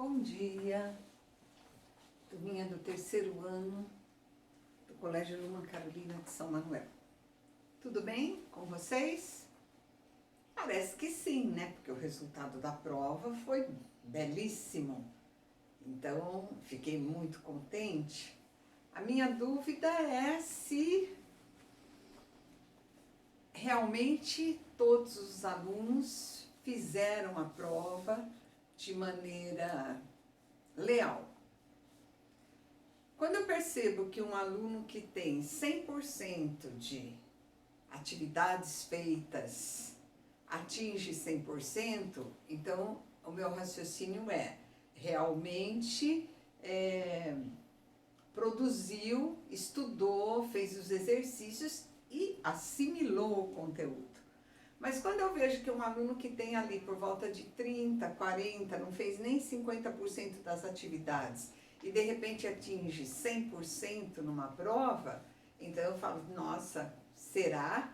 Bom dia, turminha do terceiro ano do Colégio Luma Carolina de São Manuel. Tudo bem com vocês? Parece que sim, né? Porque o resultado da prova foi belíssimo. Então, fiquei muito contente. A minha dúvida é se realmente todos os alunos fizeram a prova de maneira leal. Quando eu percebo que um aluno que tem 100% de atividades feitas atinge 100%, então o meu raciocínio é realmente produziu, estudou, fez os exercícios e assimilou o conteúdo. Mas quando eu vejo que um aluno que tem ali por volta de 30, 40, não fez nem 50% das atividades e de repente atinge 100% numa prova, então eu falo, nossa, será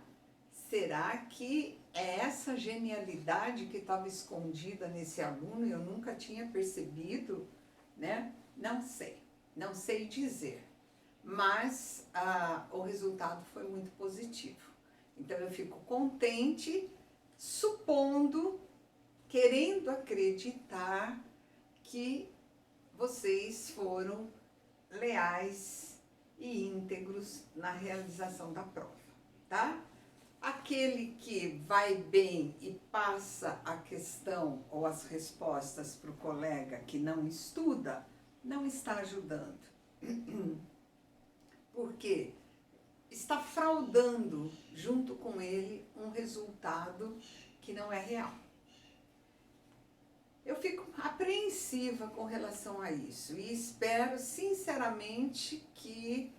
que é essa genialidade que estava escondida nesse aluno e eu nunca tinha percebido, né? Não sei dizer, mas o resultado foi muito positivo. Então eu fico contente, supondo, querendo acreditar que vocês foram leais e íntegros na realização da prova, tá? Aquele que vai bem e passa a questão ou as respostas para o colega que não estuda, não está ajudando. Por quê? Está fraudando junto com ele um resultado que não é real. Eu fico apreensiva com relação a isso e espero sinceramente que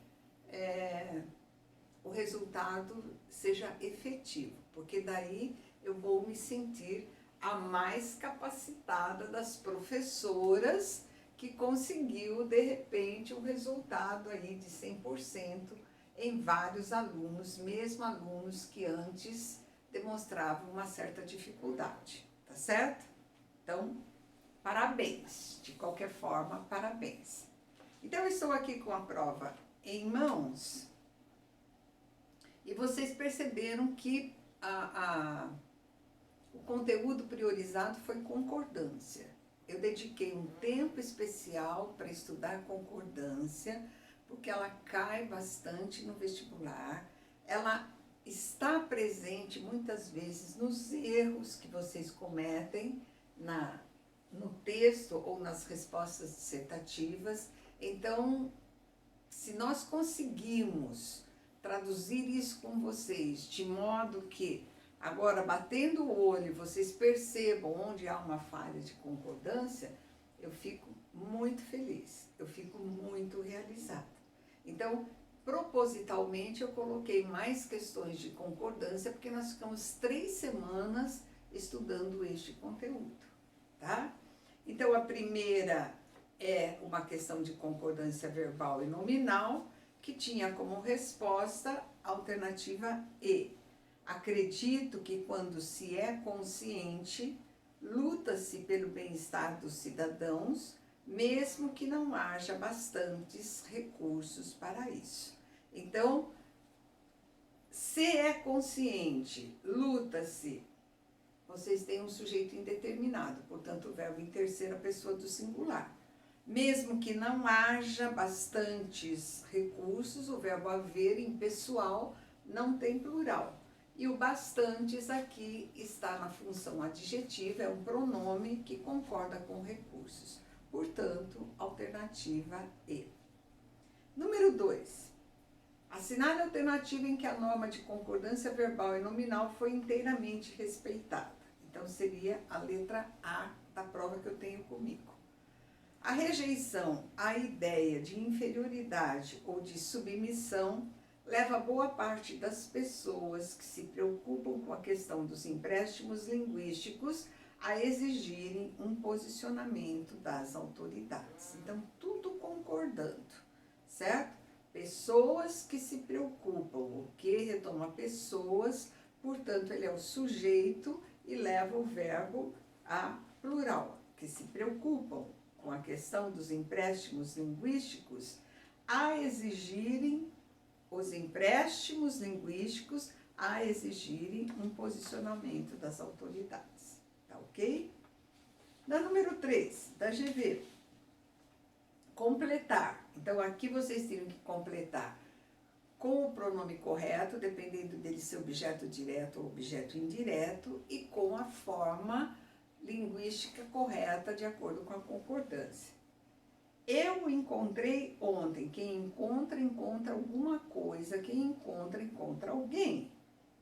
o resultado seja efetivo, porque daí eu vou me sentir a mais capacitada das professoras que conseguiu de repente um resultado aí de 100% em vários alunos, mesmo alunos que antes demonstravam uma certa dificuldade, tá certo? Então, parabéns, de qualquer forma, parabéns. Então, eu estou aqui com a prova em mãos e vocês perceberam que o conteúdo priorizado foi concordância. Eu dediquei um tempo especial para estudar concordância, porque ela cai bastante no vestibular, ela está presente muitas vezes nos erros que vocês cometem no texto ou nas respostas dissertativas. Então, se nós conseguimos traduzir isso com vocês de modo que agora, batendo o olho, vocês percebam onde há uma falha de concordância, eu fico muito feliz, eu fico muito realizada. Então, propositalmente, eu coloquei mais questões de concordância, porque nós ficamos 3 semanas estudando este conteúdo, tá? Então, a primeira é uma questão de concordância verbal e nominal, que tinha como resposta a alternativa E. Acredito que quando se é consciente, luta-se pelo bem-estar dos cidadãos, mesmo que não haja bastantes recursos para isso. Então, se é consciente, luta-se, vocês têm um sujeito indeterminado, portanto o verbo em terceira pessoa do singular. Mesmo que não haja bastantes recursos, o verbo haver em pessoal não tem plural. E o bastantes aqui está na função adjetiva, é um pronome que concorda com recursos. Portanto, alternativa E. Número 2. Assinale a alternativa em que a norma de concordância verbal e nominal foi inteiramente respeitada. Então, seria a letra A da prova que eu tenho comigo. A rejeição à ideia de inferioridade ou de submissão leva boa parte das pessoas que se preocupam com a questão dos empréstimos linguísticos a exigirem um posicionamento das autoridades. Então, tudo concordando, certo? Pessoas que se preocupam, o que retoma pessoas, portanto, ele é o sujeito e leva o verbo a plural, que se preocupam com a questão dos empréstimos linguísticos, a exigirem, os empréstimos linguísticos, a exigirem um posicionamento das autoridades. Tá ok? Na número 3, da GV, completar. Então, aqui vocês teriam que completar com o pronome correto, dependendo dele ser objeto direto ou objeto indireto, e com a forma linguística correta, de acordo com a concordância. Eu encontrei ontem. Quem encontra, encontra alguma coisa. Quem encontra, encontra alguém.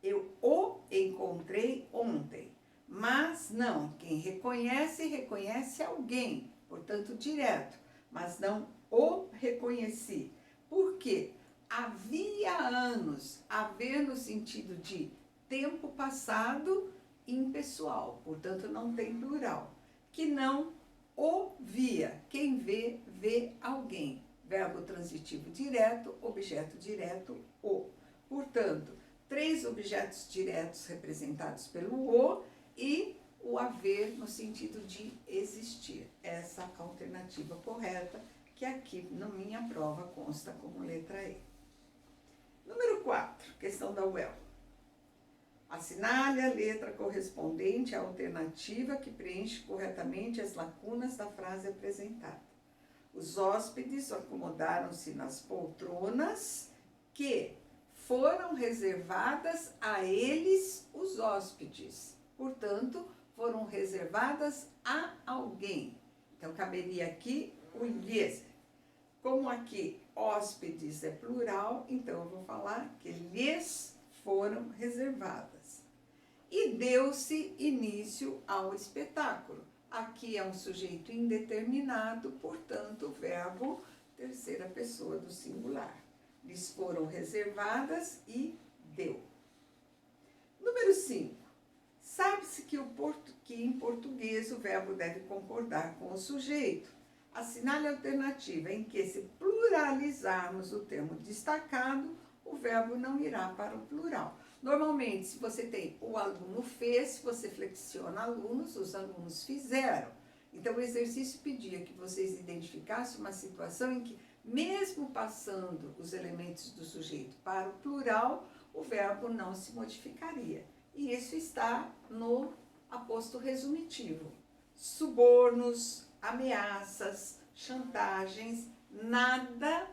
Eu o encontrei ontem. Mas não, quem reconhece, reconhece alguém. Portanto, direto. Mas não o reconheci. Por quê? Havia anos, haver no sentido de tempo passado impessoal, portanto não tem plural, que não o via. Quem vê, vê alguém. Verbo transitivo direto, objeto direto, o. Portanto, 3 objetos diretos representados pelo o e o haver no sentido de existir. Essa alternativa correta, que aqui na minha prova consta como letra E. Número 4, questão da UEL. Assinale a letra correspondente à alternativa que preenche corretamente as lacunas da frase apresentada. Os hóspedes acomodaram-se nas poltronas que foram reservadas a eles, os hóspedes. Portanto, foram reservadas a alguém. Então, caberia aqui o lhes. Como aqui hóspedes é plural, então eu vou falar que lhes foram reservadas. E deu-se início ao espetáculo. Aqui é um sujeito indeterminado, portanto, o verbo terceira pessoa do singular. Lhes foram reservadas e deu. Número 5. Sabe-se que em português o verbo deve concordar com o sujeito. Assinale a alternativa em que, se pluralizarmos o termo destacado, o verbo não irá para o plural. Normalmente, se você tem o aluno fez, se você flexiona alunos, os alunos fizeram. Então, o exercício pedia que vocês identificassem uma situação em que, mesmo passando os elementos do sujeito para o plural, o verbo não se modificaria. E isso está no aposto resumitivo. Subornos, ameaças, chantagens, nada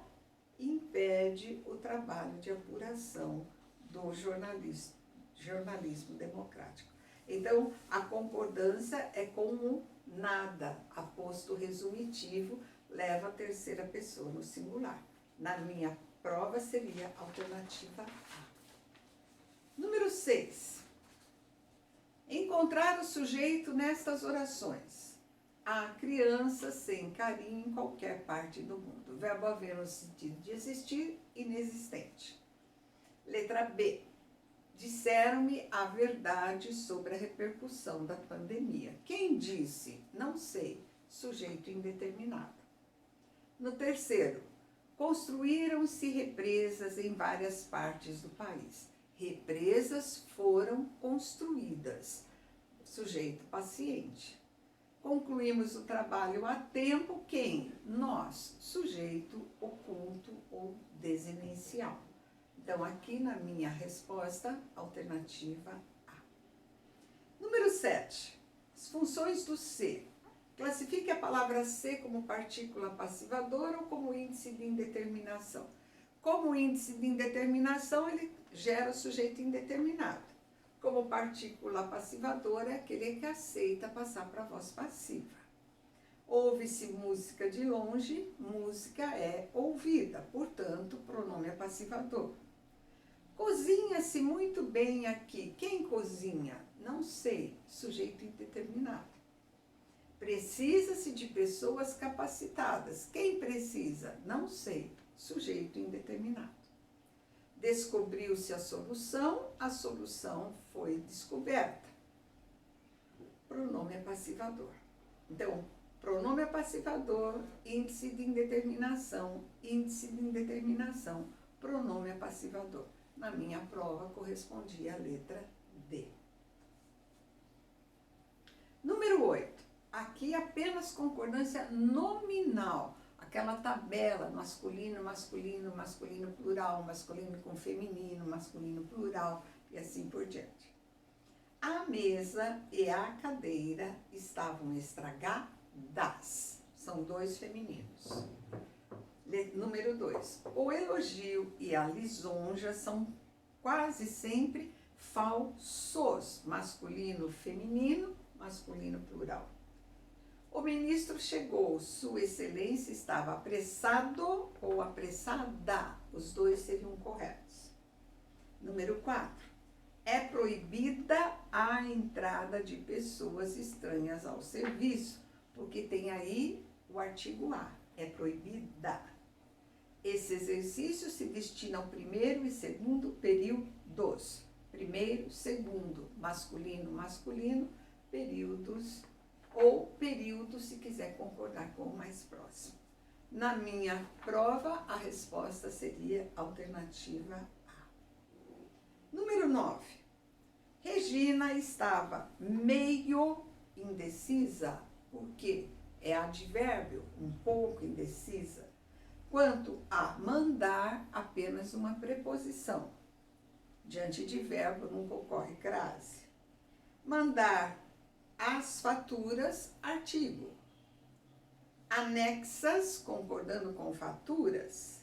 impede o trabalho de apuração do jornalismo democrático. Então, a concordância é como nada, aposto resumitivo, leva a terceira pessoa no singular. Na minha prova seria a alternativa A. Número 6. Encontrar o sujeito nestas orações. A criança sem carinho em qualquer parte do mundo. Verbo haver no sentido de existir, inexistente. Letra B. Disseram-me a verdade sobre a repercussão da pandemia. Quem disse? Não sei. Sujeito indeterminado. No terceiro, construíram-se represas em várias partes do país. Represas foram construídas. Sujeito paciente. Concluímos o trabalho a tempo, quem? Nós, sujeito oculto ou desenencial. Então, aqui na minha resposta, alternativa A. Número 7. As funções do ser. Classifique a palavra ser como partícula passivadora ou como índice de indeterminação. Como índice de indeterminação, ele gera sujeito indeterminado. Como partícula passivadora, é aquele que aceita passar para a voz passiva. Ouve-se música de longe, música é ouvida, portanto, pronome é passivador. Cozinha-se muito bem aqui. Quem cozinha? Não sei, sujeito indeterminado. Precisa-se de pessoas capacitadas. Quem precisa? Não sei, sujeito indeterminado. Descobriu-se a solução foi descoberta. Pronome é passivador. Então, pronome é passivador, índice de indeterminação, pronome é passivador. Na minha prova, correspondia a letra D. Número 8. Aqui apenas concordância nominal, aquela tabela masculino, masculino, masculino plural, masculino com feminino, masculino plural e assim por diante. A mesa e a cadeira estavam estragadas. São dois femininos. Número 2. O elogio e a lisonja são quase sempre falsos. Masculino, feminino, masculino, plural. O ministro chegou, Sua Excelência estava apressado ou apressada. Os dois seriam corretos. Número 4. É proibida a entrada de pessoas estranhas ao serviço, porque tem aí o artigo A. É proibida. Esse exercício se destina ao primeiro e segundo períodos. Primeiro, segundo, masculino, masculino, períodos, ou período, se quiser concordar com o mais próximo. Na minha prova, a resposta seria alternativa A. Número 9. Regina estava meio indecisa, porque é advérbio, um pouco indecisa, quanto a mandar apenas uma preposição. Diante de verbo nunca ocorre crase. Mandar as faturas, artigo. Anexas, concordando com faturas.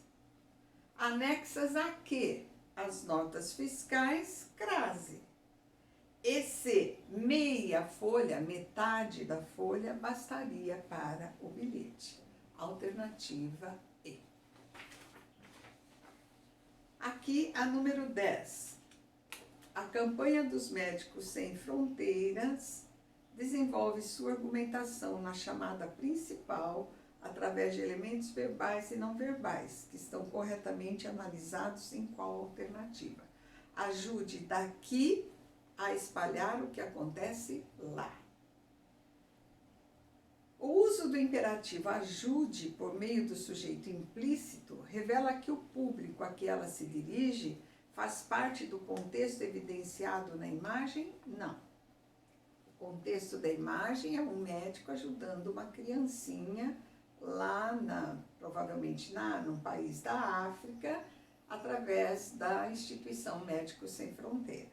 Anexas a quê? As notas fiscais, crase. E se meia folha, metade da folha, bastaria para o bilhete. Alternativa E. Aqui a número 10. A campanha dos Médicos Sem Fronteiras desenvolve sua argumentação na chamada principal através de elementos verbais e não verbais, que estão corretamente analisados em qual alternativa. Ajude daqui a espalhar o que acontece lá. O uso do imperativo ajude por meio do sujeito implícito revela que o público a que ela se dirige faz parte do contexto evidenciado na imagem? Não. O contexto da imagem é um médico ajudando uma criancinha lá, provavelmente num país da África, através da instituição Médicos Sem Fronteira.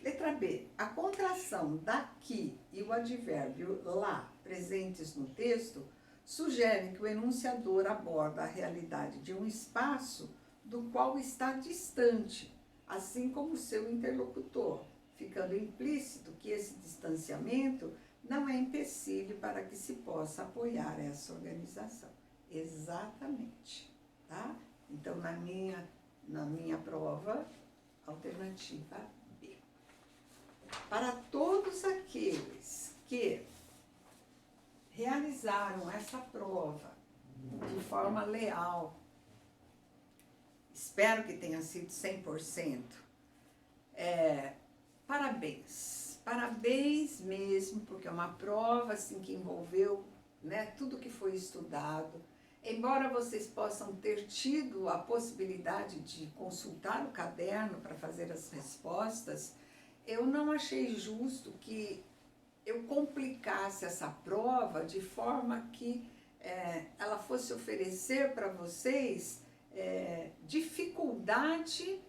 Letra B. A contração daqui e o advérbio lá presentes no texto sugerem que o enunciador aborda a realidade de um espaço do qual está distante, assim como seu interlocutor, ficando implícito que esse distanciamento não é empecilho para que se possa apoiar essa organização. Exatamente, tá? Então, na minha prova, alternativa B. Para todos aqueles que realizaram essa prova de forma leal, espero que tenha sido 100%, parabéns. Parabéns mesmo, porque é uma prova assim, que envolveu, né, tudo que foi estudado. Embora vocês possam ter tido a possibilidade de consultar o caderno para fazer as respostas, eu não achei justo que eu complicasse essa prova de forma que ela fosse oferecer para vocês dificuldade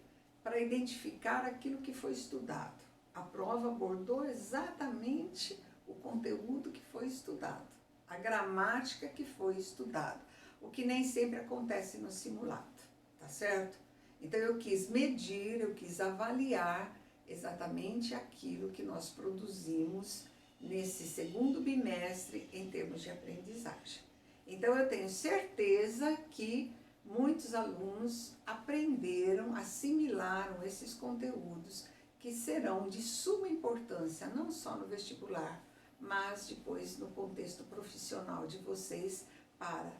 para identificar aquilo que foi estudado. A prova abordou exatamente o conteúdo que foi estudado, a gramática que foi estudada, o que nem sempre acontece no simulado, tá certo? Então eu quis medir, eu quis avaliar exatamente aquilo que nós produzimos nesse segundo bimestre em termos de aprendizagem. Então eu tenho certeza que muitos alunos aprenderam, assimilaram esses conteúdos que serão de suma importância, não só no vestibular, mas depois no contexto profissional de vocês, para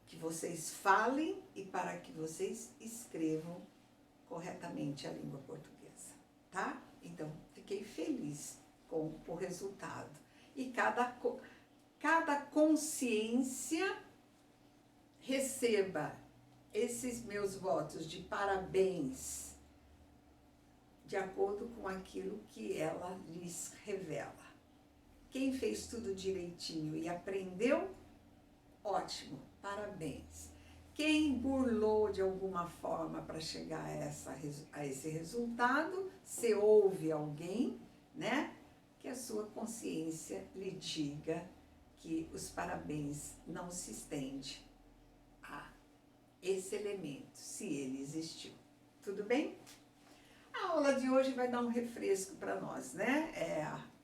que vocês falem e para que vocês escrevam corretamente a língua portuguesa, tá? Então, fiquei feliz com o resultado. E cada consciência receba esses meus votos de parabéns de acordo com aquilo que ela lhes revela. Quem quem fez tudo direitinho e aprendeu, ótimo, parabéns. Quem burlou de alguma forma para chegar a esse resultado, se houve alguém, né, que a sua consciência lhe diga que os parabéns não se estende a esse elemento, se ele existiu. Tudo bem? A aula de hoje vai dar um refresco para nós, né?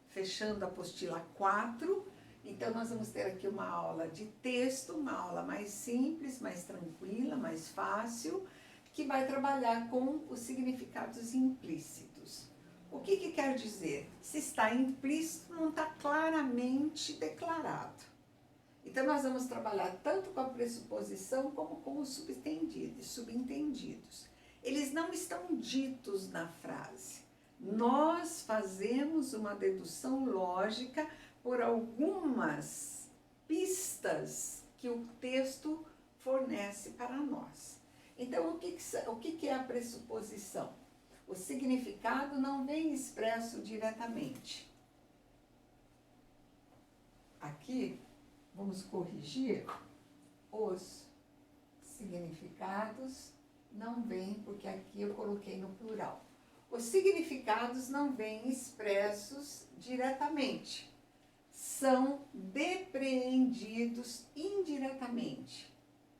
Fechando a apostila 4. Então, nós vamos ter aqui uma aula de texto, uma aula mais simples, mais tranquila, mais fácil, que vai trabalhar com os significados implícitos. O que quer dizer? Se está implícito, não está claramente declarado. Então, nós vamos trabalhar tanto com a pressuposição como com os subentendidos. Eles não estão ditos na frase. Nós fazemos uma dedução lógica por algumas pistas que o texto fornece para nós. Então, o que é a pressuposição? O significado não vem expresso diretamente. Aqui, vamos corrigir, os significados não vêm, porque aqui eu coloquei no plural. Os significados não vêm expressos diretamente, são depreendidos indiretamente.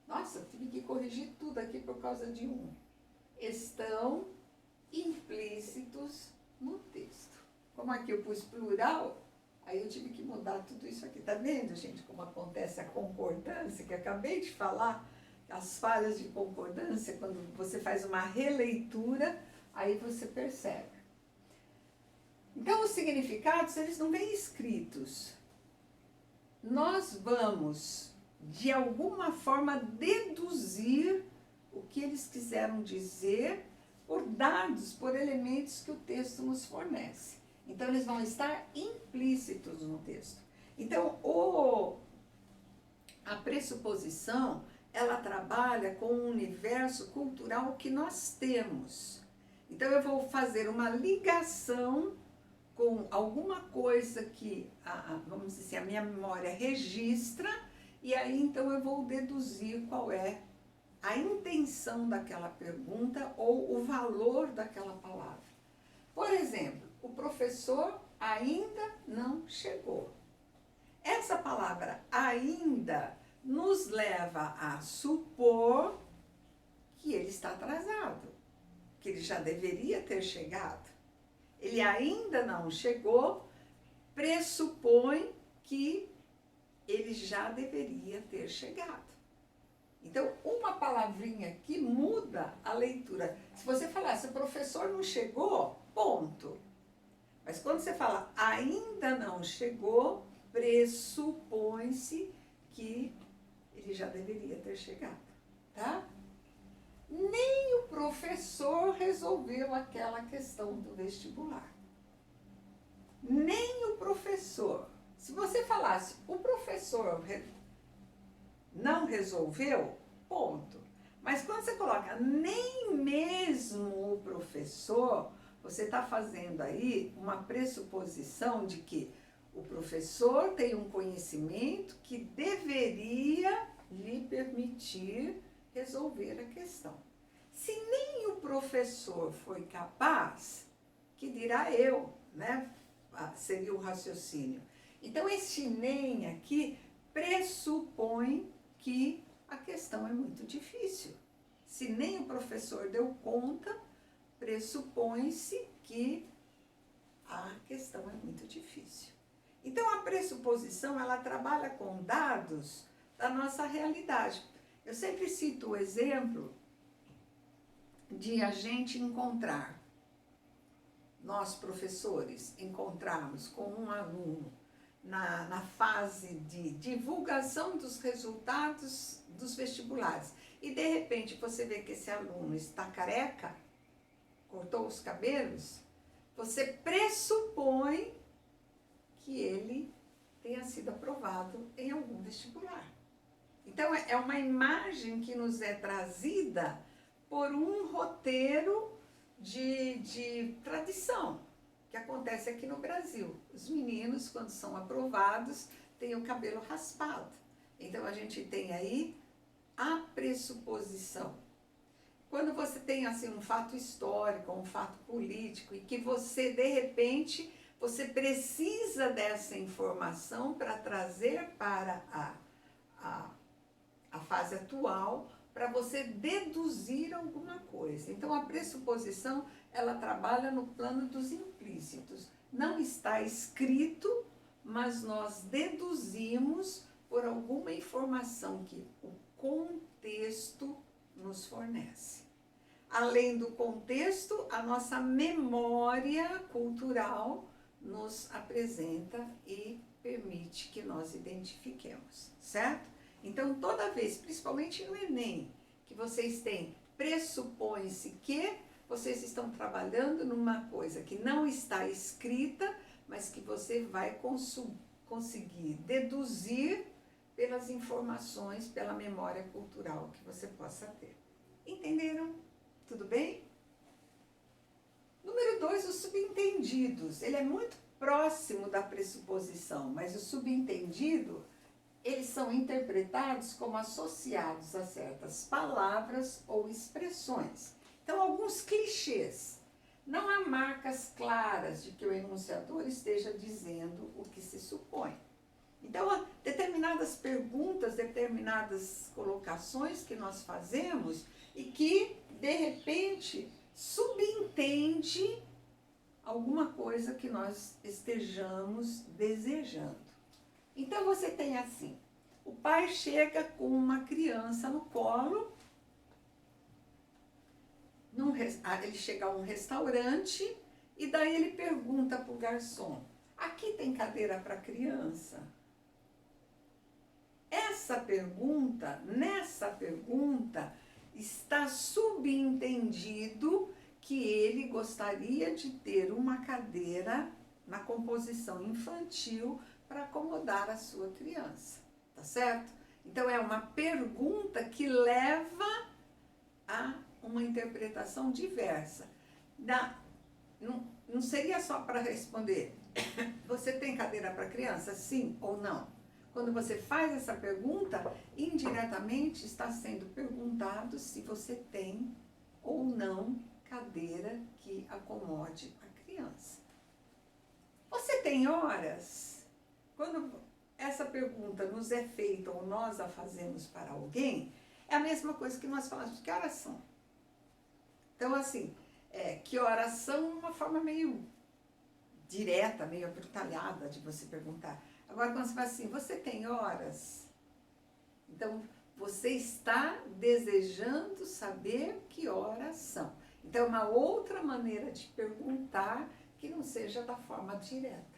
Nossa, tive que corrigir tudo aqui por causa de um. Estão implícitos no texto. Como aqui eu pus plural, aí eu tive que mudar tudo isso aqui. Tá vendo, gente, como acontece a concordância, que eu acabei de falar, as falhas de concordância, quando você faz uma releitura, aí você percebe. Então, os significados, eles não vêm escritos. Nós vamos, de alguma forma, deduzir o que eles quiseram dizer por dados, por elementos que o texto nos fornece. Então, eles vão estar implícitos no texto. Então, a pressuposição, ela trabalha com o universo cultural que nós temos. Então, eu vou fazer uma ligação com alguma coisa que, vamos dizer assim, a minha memória registra, e aí, então, eu vou deduzir qual é a intenção daquela pergunta ou o valor daquela palavra. Por exemplo, o professor ainda não chegou. Essa palavra ainda nos leva a supor que ele está atrasado, que ele já deveria ter chegado. Ele ainda não chegou, pressupõe que ele já deveria ter chegado. Então, uma palavrinha aqui muda a leitura. Se você falasse, o professor não chegou, ponto. Mas quando você fala, ainda não chegou, pressupõe-se que ele já deveria ter chegado, tá? Nem o professor resolveu aquela questão do vestibular. Nem o professor. Se você falasse, o professor não resolveu, ponto. Mas quando você coloca nem mesmo o professor, você está fazendo aí uma pressuposição de que o professor tem um conhecimento que deveria lhe permitir resolver a questão. Se nem o professor foi capaz, que dirá eu, né? Seria o raciocínio. Então, este nem aqui pressupõe que a questão é muito difícil. Se nem o professor deu conta, pressupõe-se que a questão é muito difícil. Então, a pressuposição, ela trabalha com dados da nossa realidade. Eu sempre cito o exemplo de a gente encontrar, nós professores, encontrarmos com um aluno na fase de divulgação dos resultados dos vestibulares. E, de repente, você vê que esse aluno está careca, cortou os cabelos, você pressupõe que ele tenha sido aprovado em algum vestibular. Então, é uma imagem que nos é trazida por um roteiro de tradição, que acontece aqui no Brasil. Os meninos, quando são aprovados, têm o cabelo raspado. Então, a gente tem aí a pressuposição. Quando você tem assim um fato histórico, um fato político, e que você, de repente, você precisa dessa informação para trazer para a fase atual, para você deduzir alguma coisa. Então, a pressuposição, ela trabalha no plano dos implícitos. Não está escrito, mas nós deduzimos por alguma informação que o contexto nos fornece. Além do contexto, a nossa memória cultural nos apresenta e permite que nós identifiquemos, certo? Então, toda vez, principalmente no Enem, que vocês têm pressupõe-se que, vocês estão trabalhando numa coisa que não está escrita, mas que você vai conseguir deduzir pelas informações, pela memória cultural que você possa ter. Entenderam? Tudo bem? Número 2, os subentendidos. Ele é muito próximo da pressuposição, mas o subentendido, eles são interpretados como associados a certas palavras ou expressões. Então, alguns clichês. Não há marcas claras de que o enunciador esteja dizendo o que se supõe. Então, determinadas perguntas, determinadas colocações que nós fazemos e que, de repente, subentende alguma coisa que nós estejamos desejando. Então, você tem assim, o pai chega com uma criança no colo, ele chega a um restaurante e daí ele pergunta para o garçom, aqui tem cadeira para criança? Nessa pergunta, está subentendido que ele gostaria de ter uma cadeira na composição infantil para acomodar a sua criança, tá certo? Então, é uma pergunta que leva a uma interpretação diversa. Não seria só para responder, você tem cadeira para criança? Sim ou não? Quando você faz essa pergunta, indiretamente está sendo perguntado se você tem ou não cadeira que acomode a criança. Você tem horas? Quando essa pergunta nos é feita ou nós a fazemos para alguém, é a mesma coisa que nós falamos, que horas são? Então, assim, que horas são uma forma meio direta, meio abrutalhada de você perguntar. Agora, quando você fala assim, você tem horas? Então, você está desejando saber que horas são. Então, é uma outra maneira de perguntar que não seja da forma direta.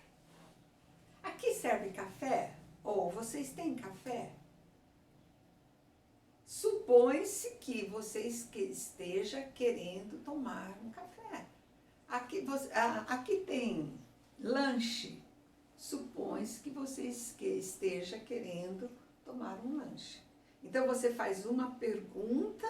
Aqui serve café? Ou vocês têm café? Supõe-se que você esteja querendo tomar um café. Aqui tem lanche. Supõe-se que você esteja querendo tomar um lanche. Então, você faz uma pergunta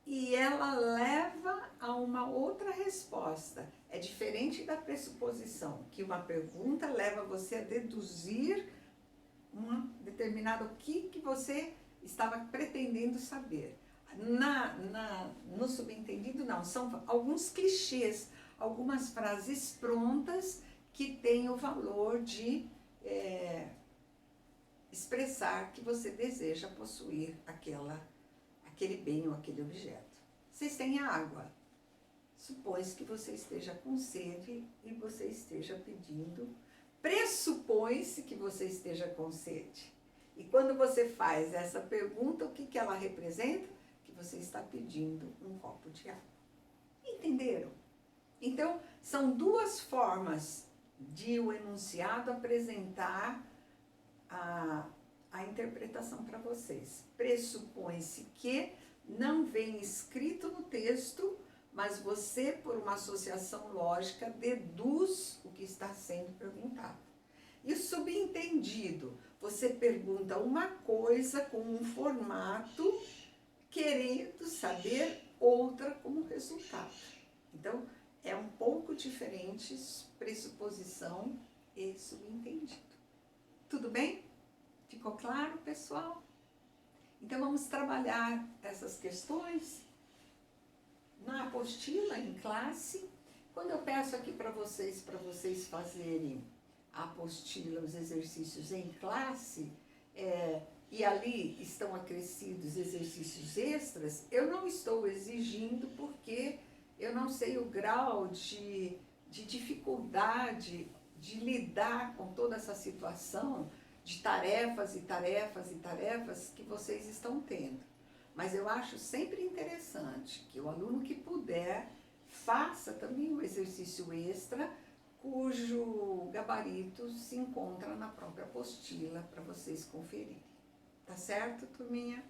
e ela leva a uma outra resposta. É diferente da pressuposição, que uma pergunta leva você a deduzir uma determinada o que você estava pretendendo saber. No subentendido, não. São alguns clichês, algumas frases prontas que têm o valor de expressar que você deseja possuir aquele bem ou aquele objeto. Vocês têm água. Supõe-se que você esteja com sede e você esteja pedindo. Pressupõe-se que você esteja com sede. E quando você faz essa pergunta, o que ela representa? Que você está pedindo um copo de água. Entenderam? Então, são duas formas de o enunciado apresentar a interpretação para vocês. Pressupõe-se que não vem escrito no texto, mas você, por uma associação lógica, deduz o que está sendo perguntado. E subentendido, você pergunta uma coisa com um formato, querendo saber outra como resultado. Então, é um pouco diferente pressuposição e subentendido. Tudo bem? Ficou claro, pessoal? Então vamos trabalhar essas questões na apostila, em classe. Quando eu peço aqui para vocês fazerem a apostila, os exercícios em classe, e ali estão acrescidos exercícios extras, eu não estou exigindo porque eu não sei o grau de dificuldade de lidar com toda essa situação de tarefas e tarefas e tarefas que vocês estão tendo. Mas eu acho sempre interessante que o aluno que puder faça também um exercício extra cujo gabarito se encontra na própria apostila para vocês conferirem. Tá certo, turminha?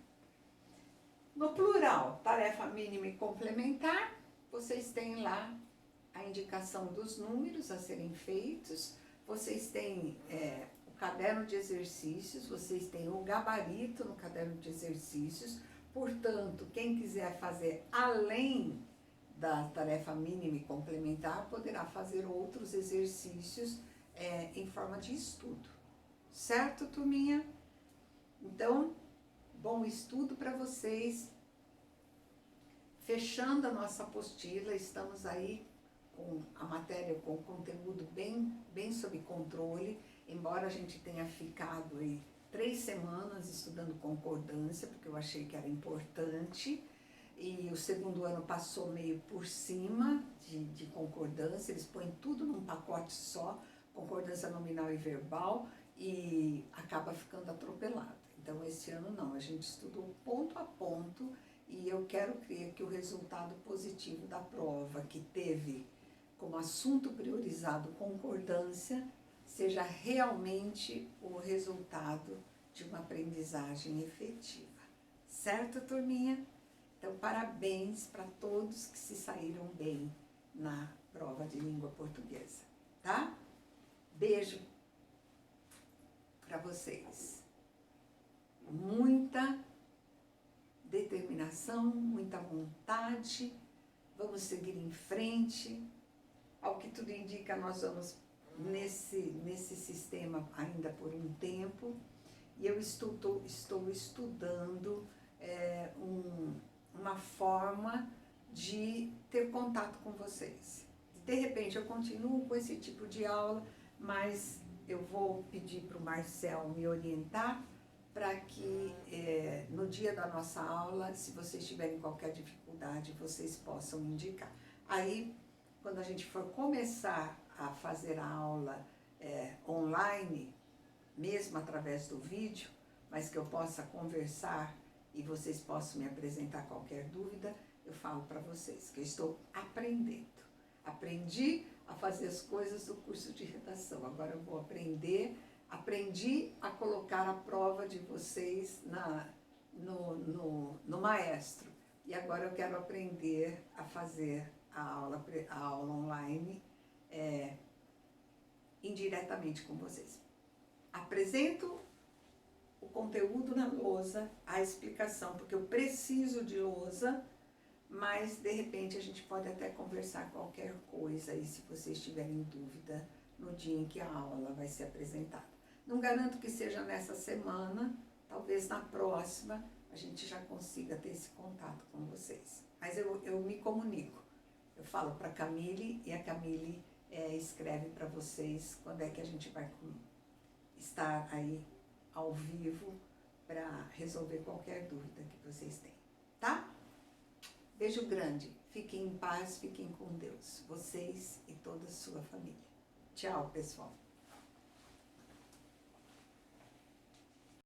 No plural, tarefa mínima e complementar, vocês têm lá a indicação dos números a serem feitos, vocês têm o caderno de exercícios, vocês têm o gabarito no caderno de exercícios, portanto, quem quiser fazer além da tarefa mínima e complementar, poderá fazer outros exercícios em forma de estudo. Certo, turminha? Então, bom estudo para vocês. Fechando a nossa apostila, estamos aí com a matéria, com o conteúdo bem sob controle, embora a gente tenha ficado aí 3 semanas estudando concordância, porque eu achei que era importante, e o segundo ano passou meio por cima de concordância, eles põem tudo num pacote só, concordância nominal e verbal, e acaba ficando atropelado. Então, esse ano não, a gente estudou ponto a ponto, e eu quero crer que o resultado positivo da prova, que teve como assunto priorizado concordância, seja realmente o resultado de uma aprendizagem efetiva. Certo, turminha? Então, parabéns para todos que se saíram bem na prova de língua portuguesa, tá? Beijo para vocês. Muita determinação, muita vontade, vamos seguir em frente. Ao que tudo indica, nós vamos nesse sistema ainda por um tempo, e eu estou estudando uma forma de ter contato com vocês. De repente eu continuo com esse tipo de aula, mas eu vou pedir para o Marcel me orientar para que no dia da nossa aula, se vocês tiverem qualquer dificuldade, vocês possam indicar. Aí, quando a gente for começar a fazer a aula online, mesmo através do vídeo, mas que eu possa conversar e vocês possam me apresentar qualquer dúvida, eu falo para vocês que eu estou aprendendo. Aprendi a fazer as coisas do curso de redação, agora eu vou aprendi a colocar a prova de vocês no maestro. E agora eu quero aprender a fazer a aula online indiretamente com vocês. Apresento o conteúdo na lousa, a explicação, porque eu preciso de lousa, mas de repente a gente pode até conversar qualquer coisa aí, se vocês tiverem dúvida no dia em que a aula vai ser apresentada. Não garanto que seja nessa semana, talvez na próxima a gente já consiga ter esse contato com vocês. Mas eu me comunico, eu falo para a Camille e a Camille escreve para vocês quando é que a gente vai estar aí ao vivo para resolver qualquer dúvida que vocês tenham, tá? Beijo grande, fiquem em paz, fiquem com Deus, vocês e toda a sua família. Tchau, pessoal.